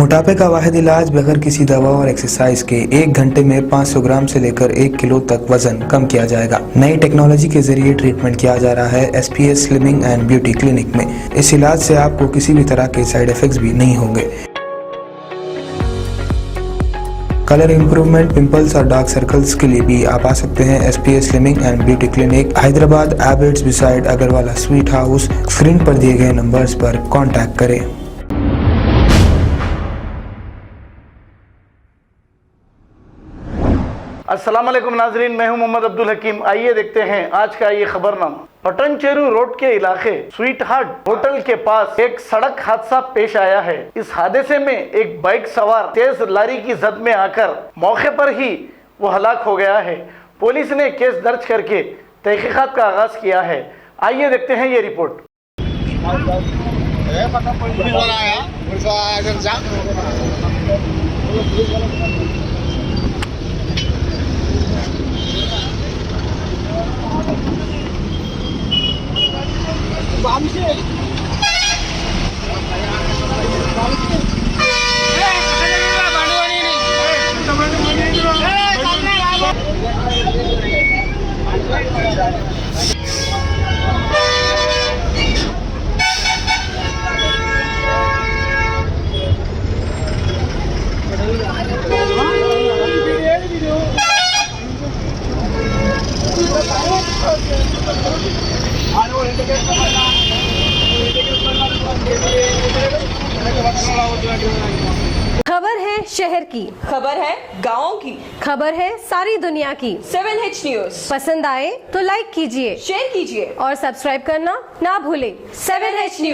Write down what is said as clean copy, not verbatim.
मोटापे का वाहिद इलाज बगैर किसी दवा और एक्सरसाइज के 1 घंटे में 500 ग्राम से लेकर 1 किलो तक वजन कम किया जाएगा। नई टेक्नोलॉजी के जरिए ट्रीटमेंट किया जा रहा है SPS slimming and beauty clinic में। इस इलाज से आपको किसी भी तरह के साइड इफेक्ट्स भी नहीं होंगे। कलर इंप्रूवमेंट, पिंपल्स और डार्क सर्कल्स के लिए भी आप आ सकते हैं SPS slimming and beauty clinic, Hyderabad, Abids beside Agarwala sweet house. Screen पर दिए गए नंबर्स पर कॉन्टैक्ट करें। अस्सलाम वालेकुम नाजरीन, मैं हूं मोहम्मद अब्दुल हकीम। आइए देखते हैं आज का ये खबरनामा। पटनचेरू रोड के इलाके स्वीट हार्ट होटल के पास एक सड़क हादसा पेश आया है। इस हादसे में एक बाइक सवार तेज लारी की जद में आकर मौके पर ही वो हलाक हो गया है। पुलिस ने केस दर्ज करके तहकीकात का आगाज किया है। आइए देखते हैं ये रिपोर्ट। खबर है शहर की, खबर है गाँव की, खबर है सारी दुनिया की। 7H न्यूज पसंद आए तो लाइक कीजिए, शेयर कीजिए और सब्सक्राइब करना ना भूलें। 7H news.